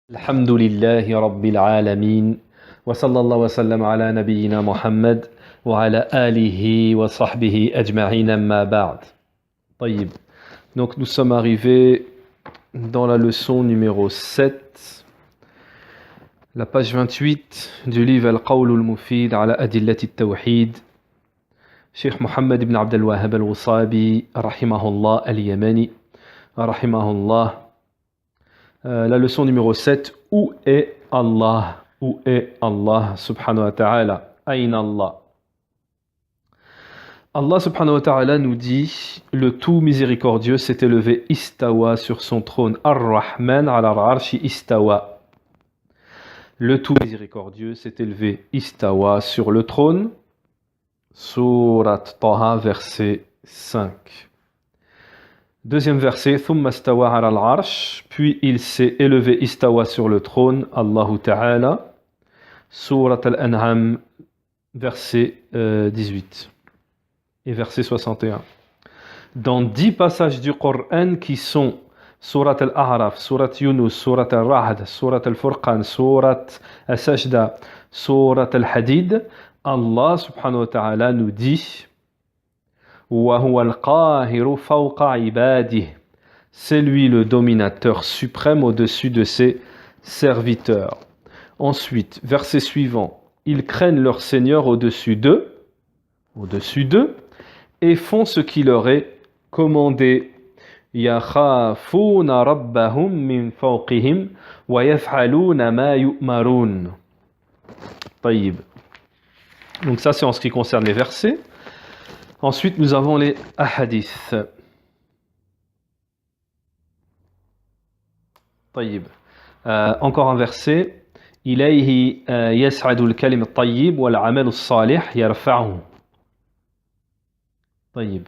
الحمد لله رب العالمين وصلى الله وسلم على نبينا محمد وعلى آله وصحبه أجمعين أما بعد. طيب. Donc nous sommes arrivés dans la leçon numéro 7, la page 28 du livre Al-Qawl al-Mufid ala Adillat al-Tawhid, Cheikh Mohammed ibn Abd al-Wahhab al-Wasabi, rahimahullah al-Yamani, rahimahullah. La leçon numéro 7, où est Allah? Où est Allah subhanahu wa ta'ala? Aïna Allah. Allah subhanahu wa ta'ala nous dit, le tout miséricordieux s'est élevé istawa sur son trône. Ar-Rahman ala al-arshi istawa. Le tout miséricordieux s'est élevé istawa sur le trône. Surat Taha, verset 5. Deuxième verset, Thumma stawa ala al-arsh, puis il s'est élevé istawa sur le trône, Allahu Ta'ala. Surat al-An'am, verset 18 et verset 61. Dans 10 passages du Coran qui sont Surat al-A'raf, Surat Yunus, Surat al-Ra'd, Surat al-Furqan, Surat al-Sajda, Surat al-Hadid, Allah subhanahu wa ta'ala nous dit c'est lui le dominateur suprême au-dessus de ses serviteurs. Ensuite, verset suivant, ils craignent leur Seigneur au-dessus d'eux, et font ce qui leur est commandé. Yakhafuna rabbahum min fawqihim wa yaf'aluna ma yu'marun. Taïb. Donc ça c'est en ce qui concerne les versets. Ensuite, nous avons les ahadiths. طيب. Encore un verset. إليه يسعد الكلم الطيب والعمل الصالح يرفعه. طيب.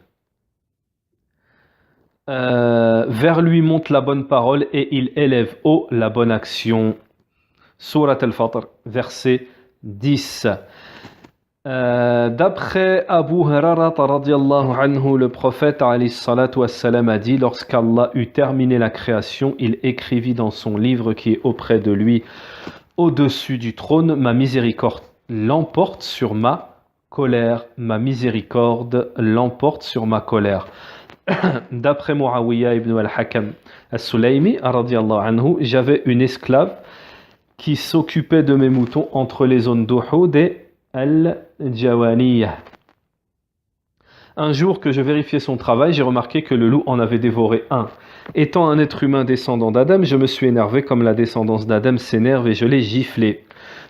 Vers lui monte la bonne parole et il élève haut la bonne action. Surat al-Fatr, verset 10. D'après Abu Hurairah radiyallahu anhu, le prophète alayhi salatu wassalam a dit, lorsqu'Allah eut terminé la création, il écrivit dans son livre qui est auprès de lui, au-dessus du trône, ma miséricorde l'emporte sur ma colère, ma miséricorde l'emporte sur ma colère. D'après Muawiyah ibn al-Hakam as-Sulaymi radiyallahu anhu, j'avais une esclave qui s'occupait de mes moutons entre les zones d'Uhud et Al-Jawaniyah. Un jour que je vérifiais son travail, j'ai remarqué que le loup en avait dévoré un. Étant un être humain descendant d'Adam, je me suis énervé comme la descendance d'Adam s'énerve et je l'ai giflé.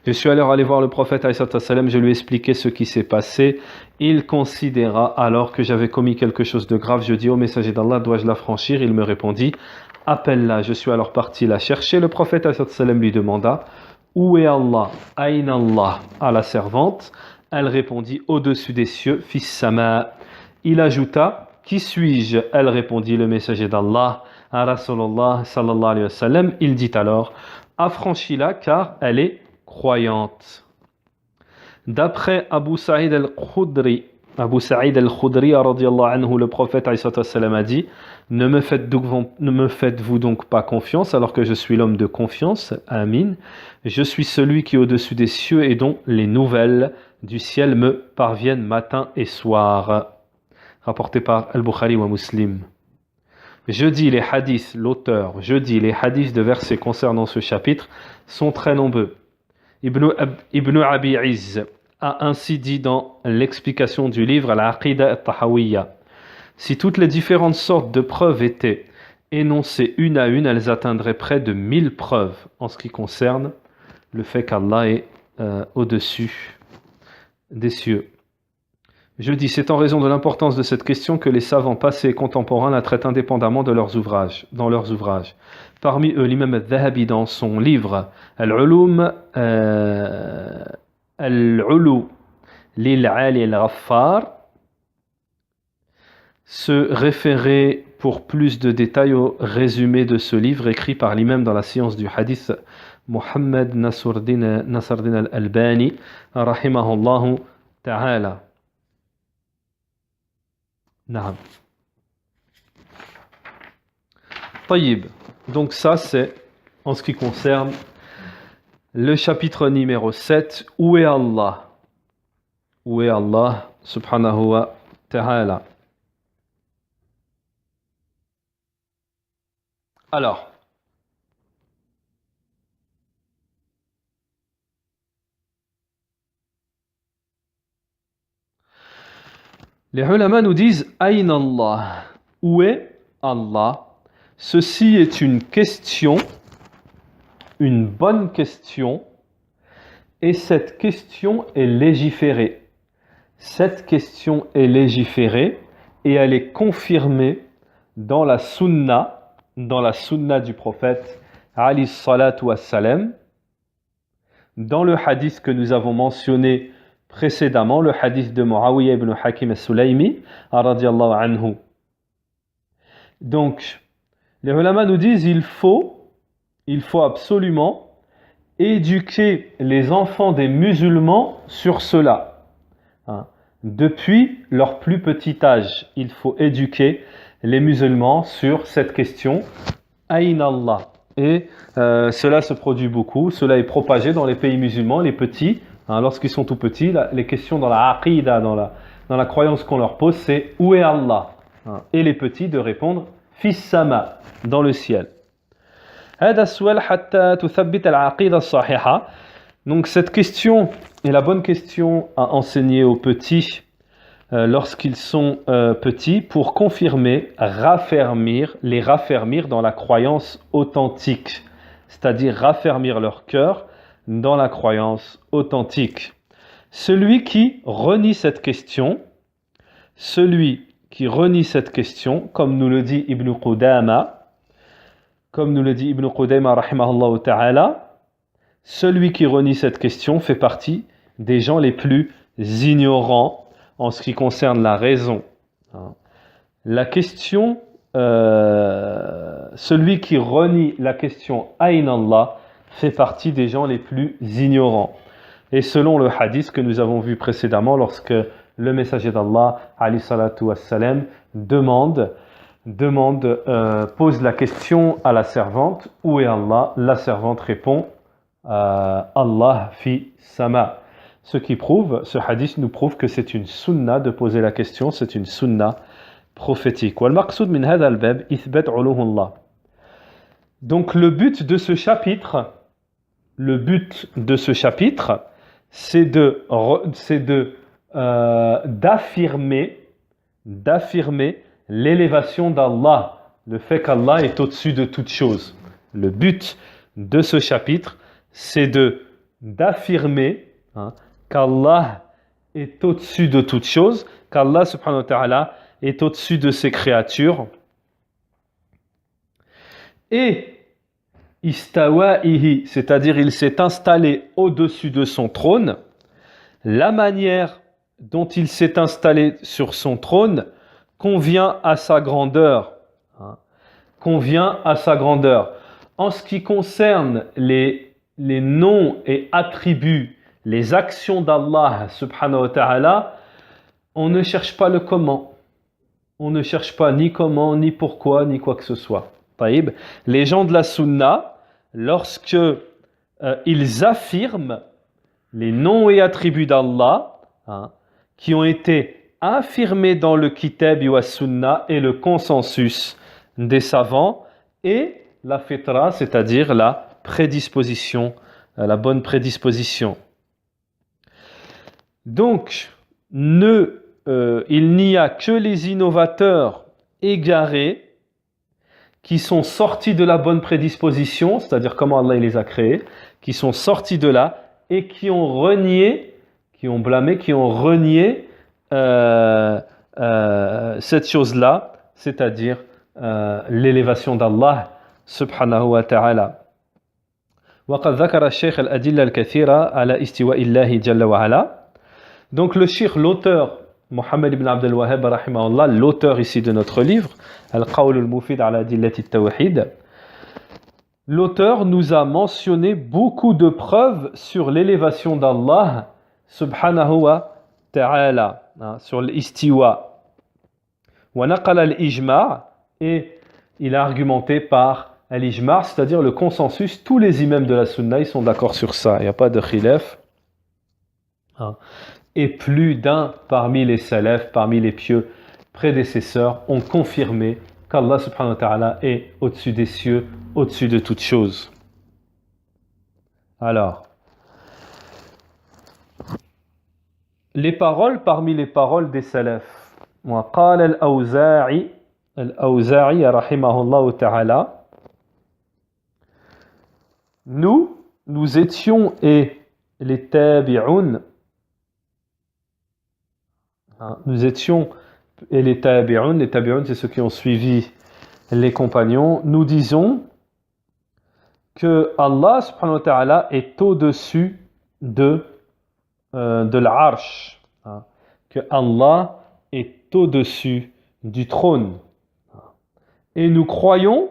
Je suis alors allé voir le prophète ﷺ, je lui ai expliqué ce qui s'est passé. Il considéra alors que j'avais commis quelque chose de grave. Je dis au messager d'Allah, dois-je la franchir? Il me répondit, appelle-la. Je suis alors parti la chercher. Le prophète ﷺ lui demanda, où est Allah? Aïna Allah? À la servante. Elle répondit, au-dessus des cieux, fis sama. Il ajouta, qui suis-je? Elle répondit, le messager d'Allah, à Rasulullah sallallahu alayhi wa sallam. Il dit alors, affranchis-la car elle est croyante. D'après Abu Sa'id al-Khudri radiyallahu anhu, le prophète sallam a dit, ne me faites-vous donc pas confiance alors que je suis l'homme de confiance? Amin. Je suis celui qui est au-dessus des cieux et dont les nouvelles du ciel me parviennent matin et soir. Rapporté par Al-Bukhari wa Muslim. Je dis les hadiths de versets concernant ce chapitre sont très nombreux. Ibn Abi Izz a ainsi dit dans l'explication du livre Al-Aqida al-Tahawiyya. Si toutes les différentes sortes de preuves étaient énoncées une à une, elles atteindraient près de 1000 preuves en ce qui concerne le fait qu'Allah est au-dessus des cieux. Je dis, c'est en raison de l'importance de cette question que les savants passés et contemporains la traitent indépendamment dans leurs ouvrages. Parmi eux, l'imam al-Dhahabi dans son livre Al-Ulum lil-Ali al-Ghaffar se référait pour plus de détails au résumé de ce livre écrit par l'imam dans la science du hadith Muhammad Nasruddin al-Albani rahimahullahu ta'ala. Naam. طيب. Donc ça c'est en ce qui concerne le chapitre numéro 7, où est Allah? Où est Allah subhanahu wa ta'ala? Alors, les ulama nous disent Ayn Allah. Où est Allah? Ceci est une question, une bonne question, et cette question est légiférée. Cette question est légiférée et elle est confirmée dans la sunna du prophète alayhi salatu wassalam, dans le hadith que nous avons mentionné précédemment, le hadith de Muawiyah ibn Hakim al-Sulaymi radiyallahu anhu. Donc, les ulama nous disent il faut absolument éduquer les enfants des musulmans sur cela. Depuis leur plus petit âge, il faut éduquer les musulmans sur cette question Ayn Allah. Et cela se produit beaucoup, cela est propagé dans les pays musulmans, les petits, lorsqu'ils sont tout petits, les questions dans la aqidah, dans la croyance qu'on leur pose, c'est où est Allah? Et les petits de répondre Fis sama, dans le ciel. Donc cette question est la bonne question à enseigner aux petits lorsqu'ils sont petits pour confirmer, les raffermir dans la croyance authentique, c'est-à-dire raffermir leur cœur dans la croyance authentique. Celui qui renie cette question, comme nous le dit Ibn Qudayma rahimahullah ta'ala, celui qui renie cette question fait partie des gens les plus ignorants en ce qui concerne la raison. La question, celui qui renie la question Ayn Allah fait partie des gens les plus ignorants. Et selon le hadith que nous avons vu précédemment, lorsque le messager d'Allah, alayhi salatu wassalam, pose la question à la servante, où est Allah? La servante répond, Allah fi sama. Ce hadith nous prouve que c'est une sunna de poser la question, c'est une sunna prophétique. Donc le but de ce chapitre, c'est d'affirmer l'élévation d'Allah, le fait qu'Allah est au-dessus de toute chose. Le but de ce chapitre, c'est d'affirmer qu'Allah est au-dessus de toute chose, qu'Allah subhanahu wa ta'ala est au-dessus de ses créatures. Et istawa'ihi, c'est-à-dire il s'est installé au-dessus de son trône. La manière dont il s'est installé sur son trône convient à sa grandeur. En ce qui concerne les noms et attributs, les actions d'Allah subhanahu wa ta'ala, on ne cherche pas le comment. On ne cherche pas ni comment, ni pourquoi, ni quoi que ce soit. Les gens de la sunna, lorsque ils affirment les noms et attributs d'Allah, qui ont été affirmés dans le kitab wa sunna et le consensus des savants, et la fitra, c'est-à-dire la prédisposition, la bonne prédisposition. Donc, il n'y a que les innovateurs égarés qui sont sortis de la bonne prédisposition, c'est-à-dire comment Allah les a créés, qui sont sortis de là et qui ont renié cette chose-là, c'est-à-dire l'élévation d'Allah subhanahu wa ta'ala. وقد ذكر الشيخ الأدلة الكثيرة على استواء الله جل وعلا. Donc le cheikh, l'auteur, Mohammed ibn Abdel Wahhab rahimahullah, l'auteur ici de notre livre, Al-Qawl al-Mufid ala Adillati at-Tawhid, l'auteur nous a mentionné beaucoup de preuves sur l'élévation d'Allah subhanahu wa ta'ala, sur l'istiwa. Wa naqala al-ijma', et il a argumenté par al-ijma', c'est-à-dire le consensus, tous les imams de la sunna, ils sont d'accord sur ça, il n'y a pas de khilaf. Et plus d'un parmi les salafs, parmi les pieux prédécesseurs, ont confirmé qu'Allah subhanahu wa ta'ala est au-dessus des cieux, au-dessus de toutes choses. Alors, les paroles parmi les paroles des salafs. وقال الأوزاعي رحمه الله تعالى, nous étions et les tabi'un, nous étions et les tabi'un c'est ceux qui ont suivi les compagnons, nous disons que Allah subhanahu wa ta'ala est au-dessus de l'arsh, que Allah est au-dessus du trône. Et nous croyons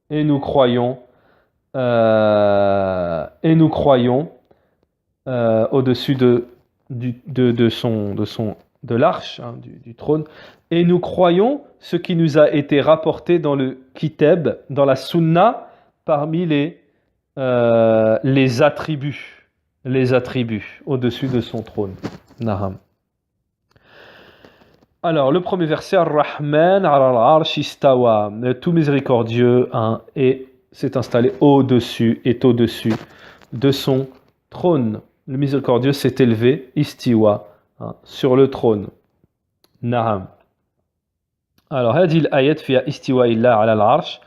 au-dessus de l'arche, du trône, et nous croyons ce qui nous a été rapporté dans le kitab, dans la sunna, parmi les attributs au-dessus de son trône. Naham. Alors, le premier verset, Ar-Rahman ala al-arsh istawa, tout miséricordieux, et s'est installé au-dessus de son trône. Le miséricordieux s'est élevé, istiwa, sur le trône. Naham. Alors, hadil ayat fiya istiwa illa ala al-arsh.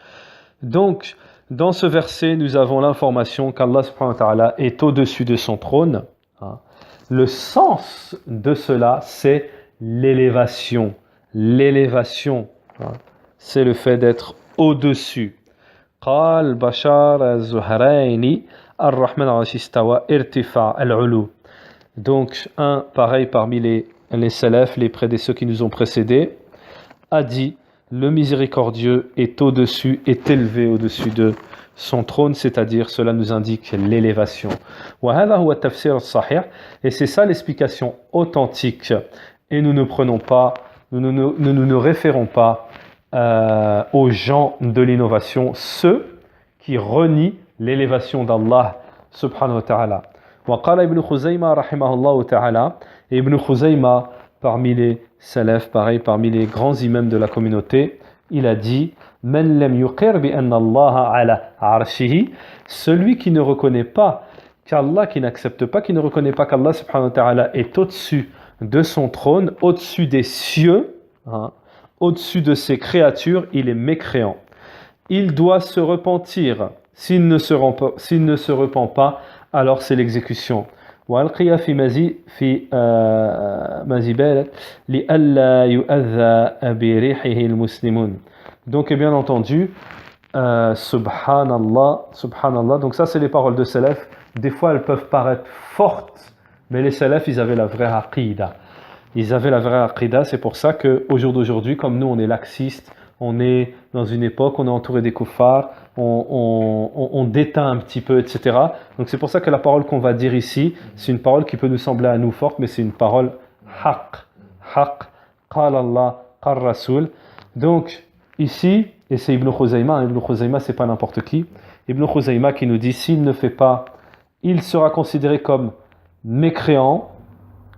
Donc, dans ce verset, nous avons l'information qu'Allah subhanahu wa ta'ala est au-dessus de son trône. Le sens de cela, c'est l'élévation. L'élévation, c'est le fait d'être au-dessus. قال بشار الزهراني الرحمن على العرش استوى ارتفاع العلو. Donc, un pareil parmi les salafs, les ceux qui nous ont précédés, a dit: le miséricordieux est au-dessus, est élevé au-dessus de son trône, c'est-à-dire cela nous indique l'élévation. Et c'est ça l'explication authentique. Et nous ne prenons pas, nous ne référons pas aux gens de l'innovation, ceux qui renient l'élévation d'Allah subhanahu wa ta'ala. وقال ابن خزيمة رحمه الله تعالى, et Ibn Khuzayma, parmi les salafs, pareil, parmi les grands imams de la communauté, il a dit: Man lam yuqir bi anna Allah ala arshihi, celui qui ne reconnaît pas qu'Allah, qui n'accepte pas, qui ne reconnaît pas qu'Allah subhanahu wa ta'ala est au-dessus de son trône, au-dessus des cieux, au-dessus de ses créatures, il est mécréant. Il doit se repentir. S'il ne se repent pas, alors c'est l'exécution. وألقي في مزبلة لئلا يؤذى بريحه المسلمون. Donc, bien entendu, subhanallah. Donc ça, c'est les paroles de salaf. Des fois, elles peuvent paraître fortes, mais les salaf, ils avaient la vraie aqida. C'est pour ça qu'au jour d'aujourd'hui, comme nous, on est laxiste, on est dans une époque, on est entouré des kuffars, on déteint un petit peu, etc. Donc c'est pour ça que la parole qu'on va dire ici, c'est une parole qui peut nous sembler à nous forte, mais c'est une parole haqq, qala Allah, qala Rasul. Donc ici, et c'est Ibn Khuzayma, c'est pas n'importe qui, Ibn Khuzayma qui nous dit: s'il ne fait pas, il sera considéré comme mécréant.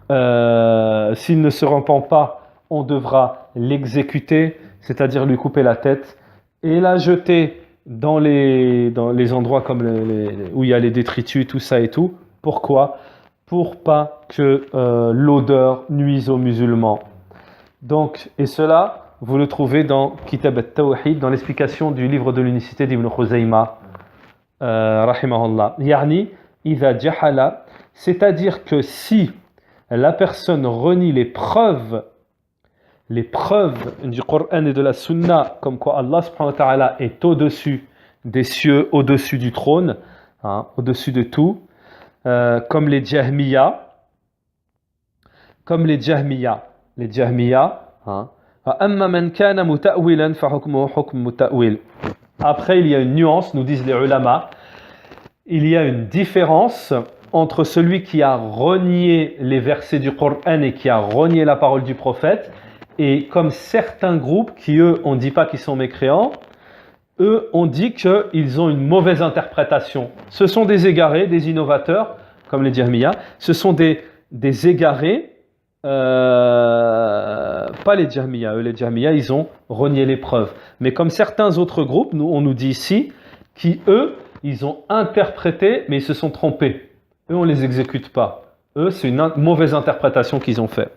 S'il ne se repent pas, on devra l'exécuter, c'est-à-dire lui couper la tête et la jeter dans les endroits comme où il y a les détritus, tout ça et tout. Pourquoi? Pour pas que l'odeur nuise aux musulmans. Donc, et cela, vous le trouvez dans Kitab al-Tawhid, dans l'explication du livre de l'unicité d'Ibn Khuzayma, rahimahullah. Yani, idha jahala, c'est-à-dire que si la personne renie les preuves du Coran et de la Sunna, comme quoi Allah subhanahu wa ta'ala est au-dessus des cieux, au-dessus du trône, au-dessus de tout, comme les Jahmiya. Après, il y a une nuance, nous disent les ulama, il y a une différence entre celui qui a renié les versets du Coran et qui a renié la parole du prophète, et comme certains groupes qui, eux, on ne dit pas qu'ils sont mécréants, eux ont dit qu'ils ont une mauvaise interprétation. Ce sont des égarés, des innovateurs, comme les Jahmiya. Ce sont des égarés, pas les Jahmiya. Eux, les Jahmiya, ils ont renié les preuves. Mais comme certains autres groupes, on nous dit ici, qui eux, ils ont interprété, mais ils se sont trompés. Eux, on ne les exécute pas. Eux, c'est une mauvaise interprétation qu'ils ont fait.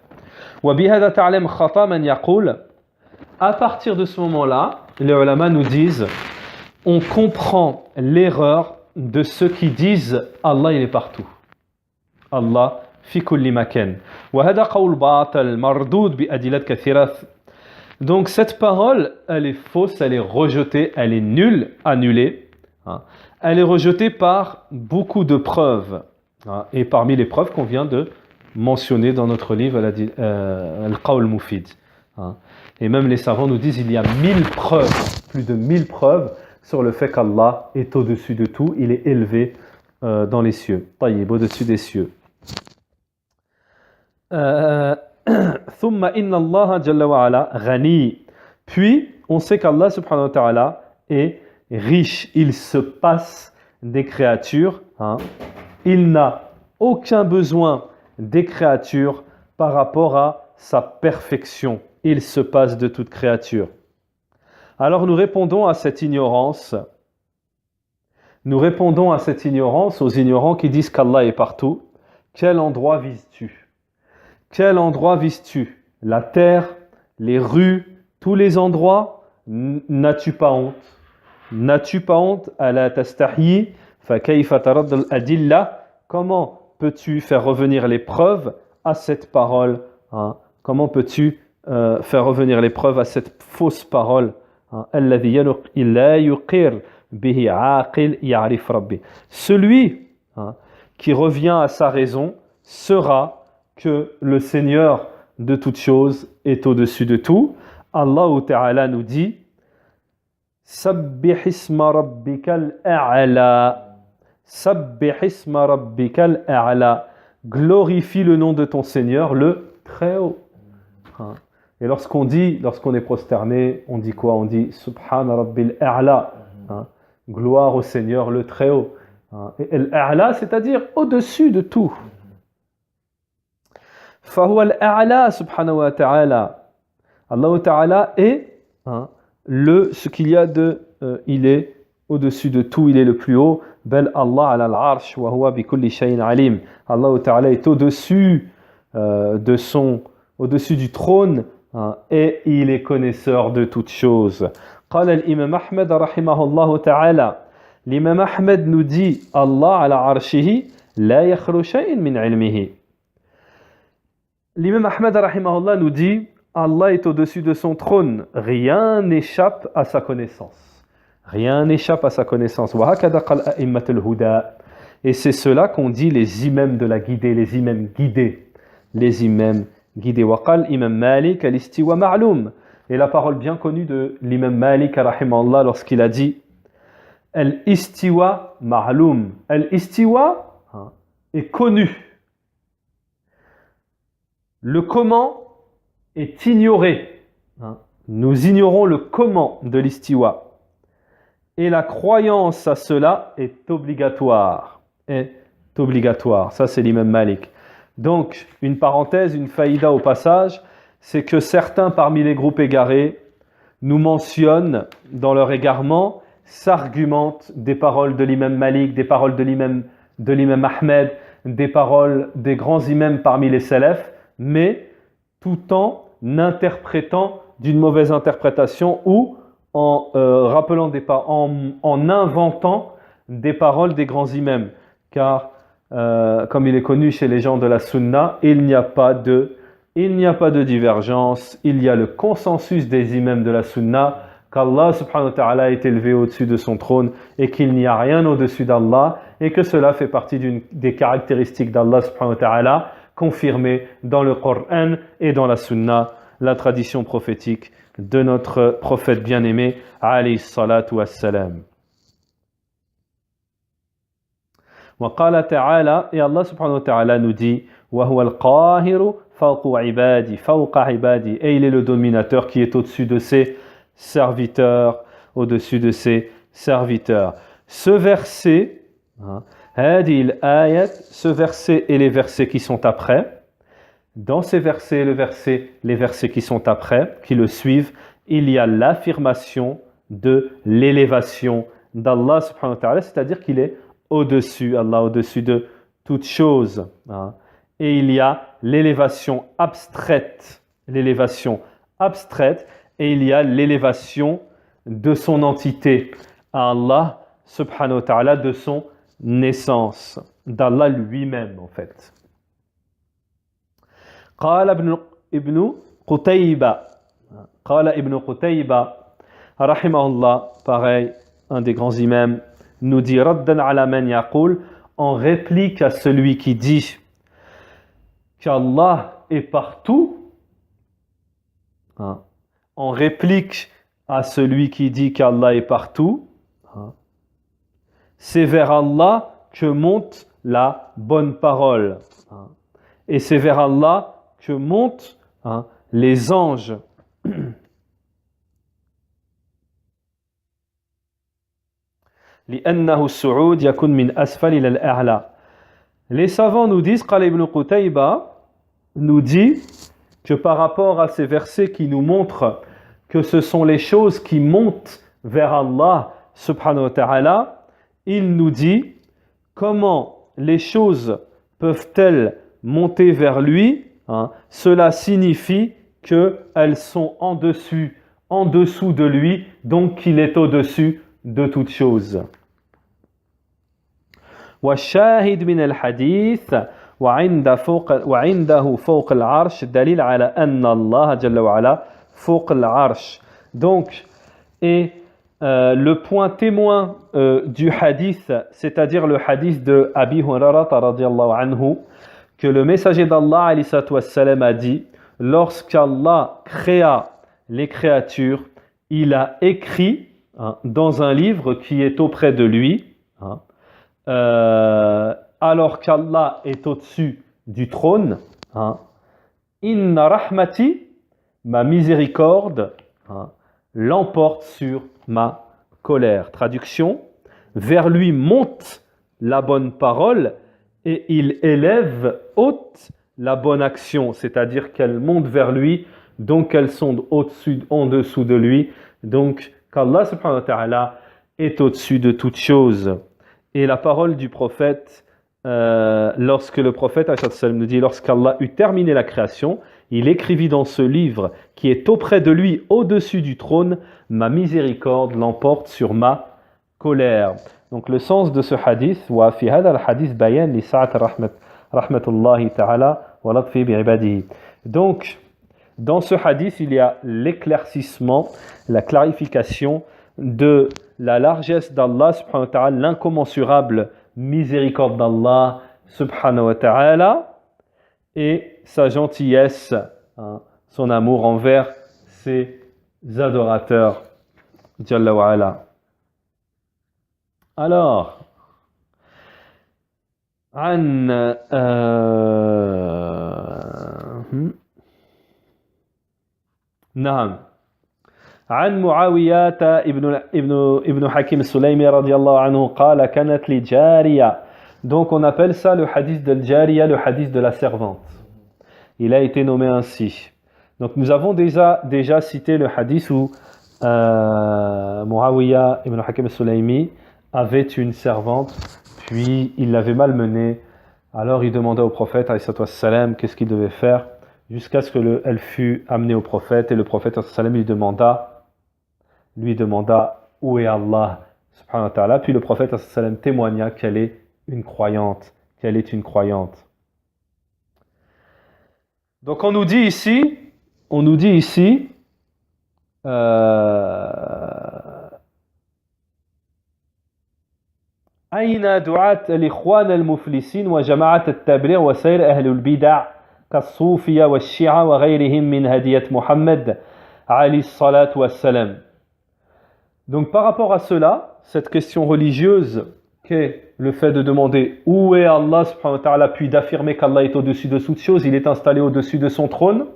À partir de ce moment-là, les ulama nous disent, on comprend l'erreur de ceux qui disent Allah il est partout. Allah fi kulli makan. Donc cette parole, elle est fausse, elle est rejetée, elle est nulle, annulée. Elle est rejetée par beaucoup de preuves. Et parmi les preuves qu'on vient de mentionner dans notre livre, Al-Qawl Mufid. Et même les savants nous disent il y a 1000 preuves, plus de 1000 preuves sur le fait qu'Allah est au-dessus de tout, il est élevé dans les cieux, taïb, au-dessus des cieux. ثم إن الله جل وعلا غني. Puis on sait qu'Allah subhanahu wa ta'ala est riche, il se passe des créatures, il n'a aucun besoin des créatures par rapport à sa perfection. Il se passe de toute créature. Alors nous répondons à cette ignorance. Nous répondons à cette ignorance aux ignorants qui disent qu'Allah est partout. Quel endroit vises-tu? Quel endroit vises-tu? La terre, les rues, tous les endroits? N'as-tu pas honte? N'as-tu pas honte? Ala tastahyi fa kayfa taradd al-adilla? Comment peux-tu faire revenir les preuves à cette parole? Comment peux-tu faire revenir les preuves à cette fausse parole? Celui qui revient à sa raison sera que le Seigneur de toutes choses est au-dessus de tout. Allah Ta'ala nous dit Sabbih isma rabbikal a'la. Sabbih isma rabbikal a'la. Glorifie le nom de ton Seigneur, le très haut. Et lorsqu'on est prosterné, on dit quoi? On dit Subhana Rabbil A'la. Gloire au Seigneur, le très haut. Et l'A'la, c'est-à-dire au-dessus de tout. Fahuwa al-A'la, subhanahu wa ta'ala. Allah Ta'ala est ce qu'il y a de. Il est au-dessus de tout, il est le plus haut. Bel Allah ala al-arsh, wa huwa bi kulli shay'in alim. Allah Ta'ala est au-dessus au-dessus du trône. Et il est connaisseur de toutes choses. قال الإمام أحمد رحمه الله تعالى. L'imam Ahmed nous dit Allah ala arshihi la yakhlu shay'in min ilmihi. L'imam Ahmed rahimahullah nous dit Allah est au-dessus de son trône, rien n'échappe à sa connaissance. Rien n'échappe à sa connaissance. Wa hakada qal a'immatul huda. Et c'est cela qu'on dit les imams de la guidée, les imams guidés. Les imams guidé. Waqal Imam Malik al-istiwa ma'loum. Et la parole bien connue de l'imam Malik rahimahullah lorsqu'il a dit al-istiwa ma'loum. Al-istiwa est connu. Le comment est ignoré. Nous ignorons le comment de l'istiwa. Et la croyance à cela est obligatoire. Est obligatoire. Ça c'est l'imam Malik. Donc, une parenthèse, une faïda au passage, c'est que certains parmi les groupes égarés nous mentionnent dans leur égarement, s'argumentent des paroles de l'imam Malik, des paroles de l'imam Ahmed, des paroles des grands imams parmi les salafs, mais tout en interprétant d'une mauvaise interprétation ou en en inventant des paroles des grands imams. Car comme il est connu chez les gens de la Sunna, il n'y a pas de divergence, il y a le consensus des imams de la Sunna qu'Allah subhanahu wa ta'ala est élevé au-dessus de son trône et qu'il n'y a rien au-dessus d'Allah et que cela fait partie des caractéristiques d'Allah subhanahu wa ta'ala confirmées dans le Coran et dans la Sunna, la tradition prophétique de notre prophète bien-aimé alayhi salatu wassalam. وقال تعالى et Allah subhanahu wa ta'ala nous dit وهو القاهر فوق عبادي et il est le dominateur qui est au-dessus de ses serviteurs au-dessus de ses serviteurs. Ce verset, ce verset et les versets qui sont après, dans ces versets, les versets qui sont après, qui le suivent, il y a l'affirmation de l'élévation d'Allah subhanahu wa ta'ala, c'est-à-dire qu'il est au-dessus, Allah au-dessus de toute chose. Et il y a l'élévation abstraite, et il y a l'élévation de son entité à Allah subhanahu wa ta'ala, de son naissance, d'Allah lui-même en fait. قال ابن قتيبة رحمه الله, pareil, un des grands imams, nous dit raddan ala man yaqul, en réplique à celui qui dit qu'Allah est partout, en réplique à celui qui dit qu'Allah est partout, c'est vers Allah que monte la bonne parole. Et c'est vers Allah que montent les anges. لأنه الصعود يكون من أسفل إلى الأعلى. Les savants nous disent, قال ابن قتيبة nous dit que par rapport à ces versets qui nous montrent que ce sont les choses qui montent vers Allah subhanahu wa ta'ala, il nous dit comment les choses peuvent-elles monter vers lui. Cela signifie qu'elles sont en dessous de lui, donc qu'il est au-dessus de toute chose. والشاهد من الحديث وعنده فوق العرش دليل على أن الله جل وعلا فوق العرش. Donc, le point témoin du hadith, c'est-à-dire le hadith de Abi Hurairah radiyallahu anhu, que le messager d'Allah alayhi salatu wassalam a dit, lorsqu'Allah créa les créatures, il a écrit dans un livre qui est auprès de lui, alors qu'Allah est au-dessus du trône, Inna rahmati, ma miséricorde, l'emporte sur ma colère. Traduction, vers lui monte la bonne parole et il élève haute la bonne action, c'est-à-dire qu'elles montent vers lui, donc elles sont en dessous de lui, donc qu'Allah subhanahu wa ta'ala est au-dessus de toute chose. Et la parole du prophète, lorsque le prophète nous dit, lorsqu'Allah eut terminé la création, il écrivit dans ce livre qui est auprès de lui, au-dessus du trône, ma miséricorde l'emporte sur ma colère. Donc le sens de ce hadith, wa fi hadha al-hadith bayan li sa'at rahmatullahi ta'ala wa latfi bi'ibadihi. Donc dans ce hadith, il y a l'éclaircissement, la clarification de la largesse d'Allah subhanahu wa ta'ala, l'incommensurable miséricorde d'Allah subhanahu wa ta'ala et sa gentillesse, son amour envers ses adorateurs. Jalla wa ala. Alors, نعم عن معاوية ابن حكيم السليمي رضي الله عنه قال كانت لي جارية. Donc on appelle ça le hadith de Jariya, le hadith de la servante. Il a été nommé ainsi. Donc nous avons déjà cité le hadith où Muawiya ibn Hakim al-Sulaymi avait une servante, puis il l'avait malmenée. Alors il demanda au prophète alayhi salatu wassalam qu'est-ce qu'il devait faire, jusqu'à ce qu'elle fût amenée au prophète, et le prophète alayhi salatu wassalam lui demanda où est Allah subhanahu wa ta'ala. Puis le prophète alayhi salatu wassalam témoigna qu'elle est une croyante. Donc on nous dit ici أين دعاة الإخوان المفلسين وجماعة التبليغ وسير أهل البدع كالصوفية والشيعة وغيرهم من هدية محمد عليه الصلاة والسلام. Donc par rapport à cela, cette question religieuse qu'est le fait de demander où est Allah subhanahu wa ta'ala, puis d'affirmer qu'Allah est au-dessus de toute chose, il est installé au-dessus de son trône.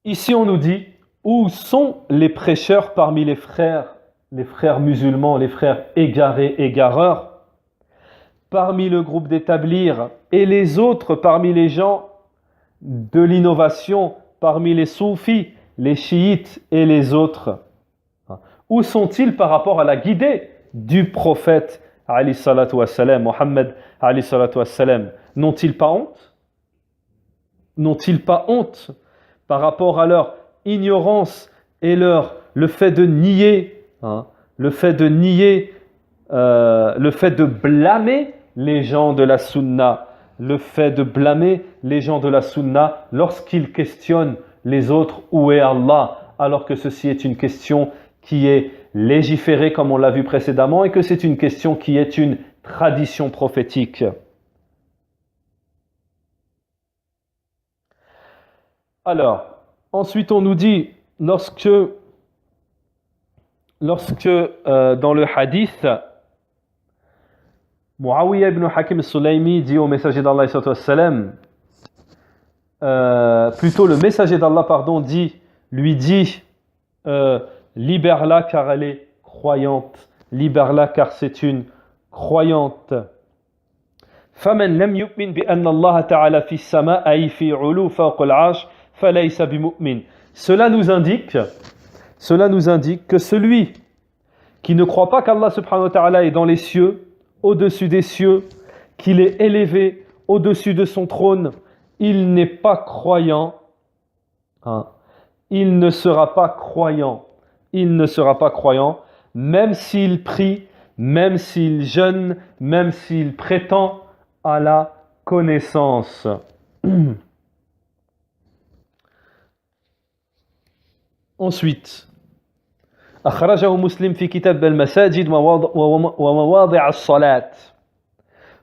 Ici on nous dit Où sont les prêcheurs parmi les frères musulmans, les frères égarés, égareurs, parmi le groupe d'Établir et les autres parmi les gens de l'innovation, parmi les soufis, les chiites et les autres? Où sont-ils par rapport à la guidée du prophète alayhi salatu wassalam, Mohammed alayhi salatu wassalam? N'ont-ils pas honte? N'ont-ils pas honte par rapport à leur ignorance et le fait de nier, le fait de blâmer les gens de la sunna, le fait de blâmer les gens de la sunna lorsqu'ils questionnent les autres où est Allah, alors que ceci est une question qui est légiférée comme on l'a vu précédemment et que c'est une question qui est une tradition prophétique. Alors, ensuite on nous dit, lorsque dans le hadith, Muawiyah ibn Hakim al-Sulaymi dit au messager d'Allah, plutôt le messager d'Allah, lui dit, libère-la car elle est croyante, libère-la car c'est une croyante. فَمَنْ لَمْ يُؤْمِنْ بِأَنَّ اللَّهَ تَعَالَى فِي السَّمَاءِ أي في علو فوق العرش فَلَيْسَ بِمُؤْمِنٍ. Cela nous indique que celui qui ne croit pas qu'Allah subhanahu wa ta'ala est dans les cieux, au-dessus des cieux, qu'il est élevé au-dessus de son trône, il n'est pas croyant, il ne sera pas croyant, même s'il prie, même s'il jeûne, même s'il prétend à la connaissance. Ensuite, أخرجه مسلم في كتاب المساجد ومواضع الصلاة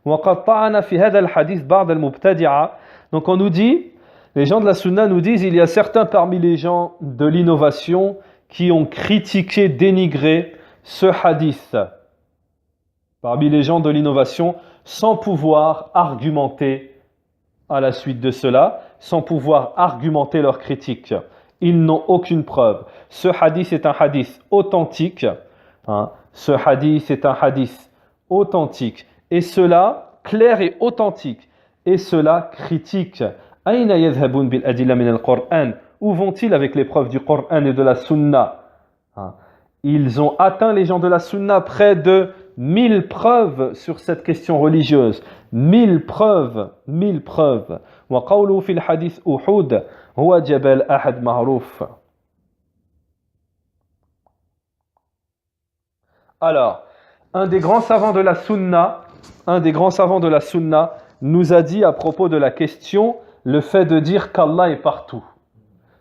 وقد طعن في هذا الحديث بعض المبتدعة. Donc on nous dit, les gens de la sunna nous disent, il y a certains parmi les gens de l'innovation qui ont critiqué, dénigré ce hadith, parmi les gens de l'innovation, sans pouvoir argumenter à la suite de cela, sans pouvoir argumenter leur critique. Ils n'ont aucune preuve. Ce hadith est un hadith authentique. Ce hadith est un hadith authentique. Et cela, clair et authentique. Et cela, critique. أين يذهبون بالأدلة من القرآن? Où vont-ils avec les preuves du Coran et de la Sunna? Ils ont atteint, les gens de la Sunna, près de 1000 preuves sur cette question religieuse. 1000 preuves. وقوله في الحديث أحد هو جبل أحد معروف. Alors, un des grands savants de la Sunna nous a dit à propos de la question, le fait de dire qu'Allah est partout.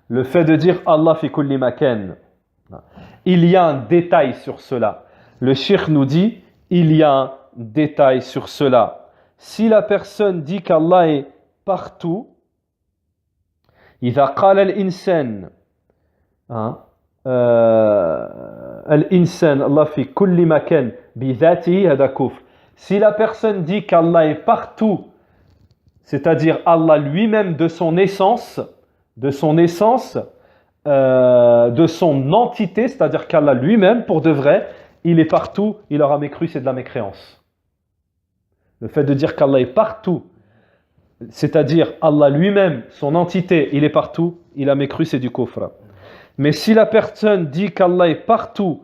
Le fait de dire Allah fi kulli makan. Il y a un détail sur cela. Le cheikh nous dit, il y a un détail sur cela. Si la personne dit qu'Allah est partout, إذا قال الإنسان الإنسان الله في كل مكان بذاته هذا كفر. Si la personne dit qu'Allah est partout, c'est-à-dire Allah lui-même de son essence, de son entité, c'est-à-dire qu'Allah lui-même, pour de vrai, il est partout, il aura mécru, c'est de la mécréance. Le fait de dire qu'Allah est partout, c'est-à-dire Allah lui-même, son entité, il est partout, il a mécru, c'est du kufr. Mais si la personne dit qu'Allah est partout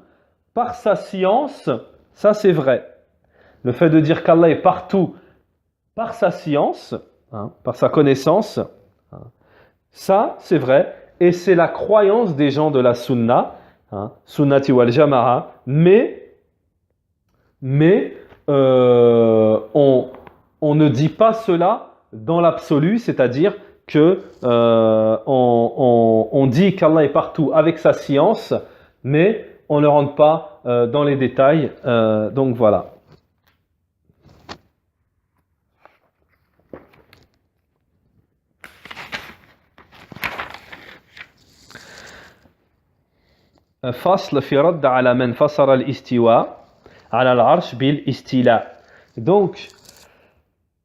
par sa science, ça c'est vrai. Le fait de dire qu'Allah est partout par sa science, par sa connaissance, ça c'est vrai. Et c'est la croyance des gens de la sunna, sunnati wal jama'a, mais on ne dit pas cela dans l'absolu, c'est-à-dire que on dit qu'Allah est partout avec sa science, mais on ne rentre pas dans les détails. Donc voilà. فصل في رد على من فسر الاستواء على العرش بالاستيلاء. Donc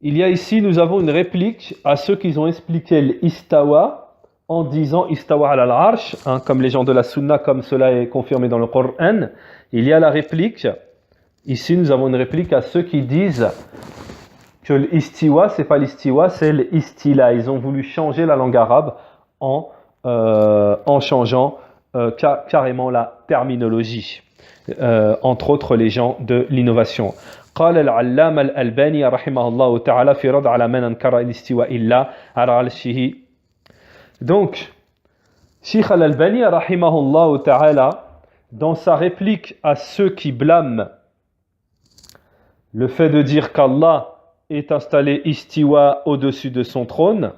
il y a ici, nous avons une réplique à ceux qui ont expliqué l'istawa en disant istawa ala al-arsh, comme les gens de la sunna, comme cela est confirmé dans le Coran. Il y a la réplique. Ici, nous avons une réplique à ceux qui disent que l'istiwa, c'est pas l'istiwa, c'est l'istila. Ils ont voulu changer la langue arabe en changeant carrément la terminologie. Entre autres les gens de l'innovation. قال العلامة الألباني رحمه الله تعالى في رد على من أنكر الاستواء إلا على عرشه. Donc, Sheikh Al-Albani rahimahullah ta'ala, dans sa réplique à ceux qui blâment le fait de dire qu'Allah est installé istiwa au-dessus de son trône,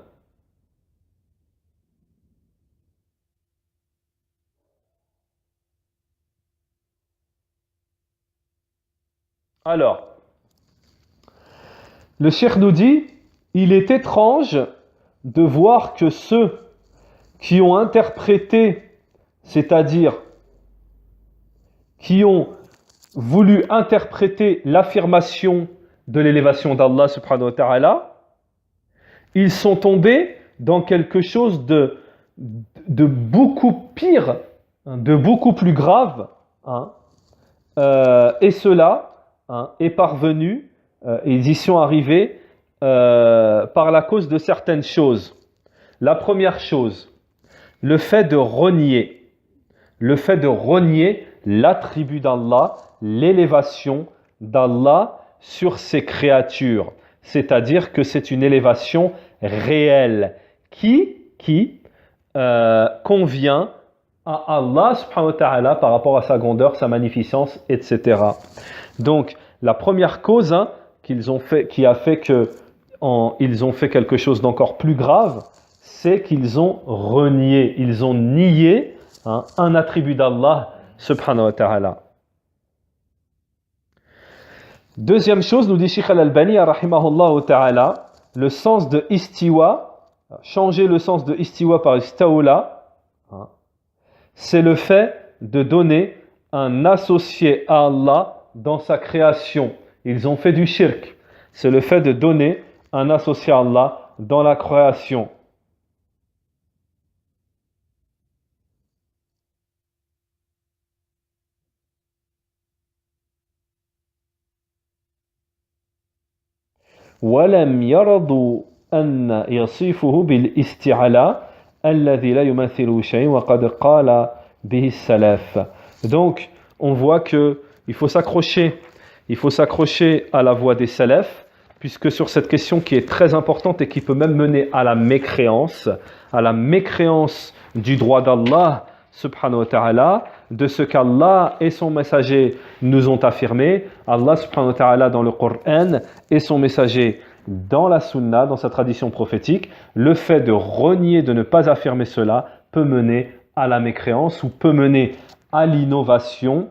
alors, le cheikh nous dit, il est étrange de voir que ceux qui ont interprété, c'est-à-dire qui ont voulu interpréter l'affirmation de l'élévation d'Allah subhanahu wa ta'ala, ils sont tombés dans quelque chose de beaucoup pire, de beaucoup plus grave, et cela est parvenu, ils y sont arrivés par la cause de certaines choses. La première chose, le fait de renier l'attribut d'Allah, l'élévation d'Allah sur ses créatures. C'est-à-dire que c'est une élévation réelle qui convient à Allah subhanahu wa ta'ala par rapport à sa grandeur, sa magnificence, etc. Donc, la première cause qui a fait que ils ont fait quelque chose d'encore plus grave, c'est qu'ils ont renié, ils ont nié un attribut d'Allah subhanahu wa ta'ala. Deuxième chose, nous dit Sheikh Al-Albani rahimahullah ta'ala, le sens de istiwa, changer le sens de istiwa par istaoula, c'est le fait de donner un associé à Allah dans sa création. Ils ont fait du shirk. C'est le fait de donner un associé à Allah dans la création. ولم يرضوا أن يصفه بالاستعلاء الذي لا يمثله شيء وقد قال به السلف. Donc, on voit que il faut s'accrocher à la voix des salafs, puisque sur cette question qui est très importante et qui peut même mener à la mécréance du droit d'Allah subhanahu wa ta'ala, de ce qu'Allah et son messager nous ont affirmé, Allah subhanahu wa ta'ala dans le Coran et son messager dans la sunna, dans sa tradition prophétique, le fait de renier, de ne pas affirmer cela, peut mener à la mécréance ou peut mener à l'innovation.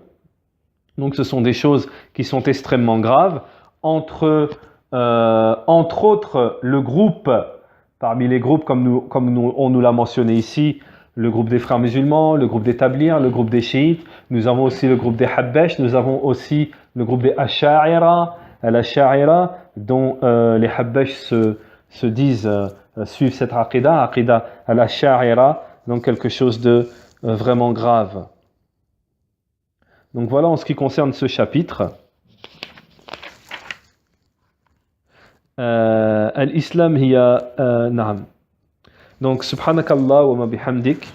Donc ce sont des choses qui sont extrêmement graves. Entre autres, le groupe, parmi les groupes comme on nous l'a mentionné ici, le groupe des frères musulmans, le groupe des tablirs, le groupe des chiites, nous avons aussi le groupe des habbesh, nous avons aussi le groupe des asha'ira, dont les habbesh se disent suivent cette aqida al-asha'ira, donc quelque chose de vraiment grave. Donc voilà en ce qui concerne ce chapitre. Al-Islam hiya na'am. Donc subhanakallah wa ma bihamdik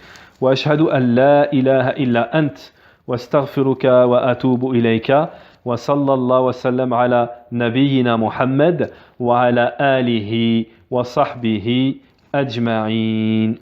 wa ashhadu an la ilaha illa ant wa astaghfiruka wa atubu ilayka wa sallallahu wa sallam ala nabiyyina Muhammad wa ala alihi wa sahbihi ajma'in.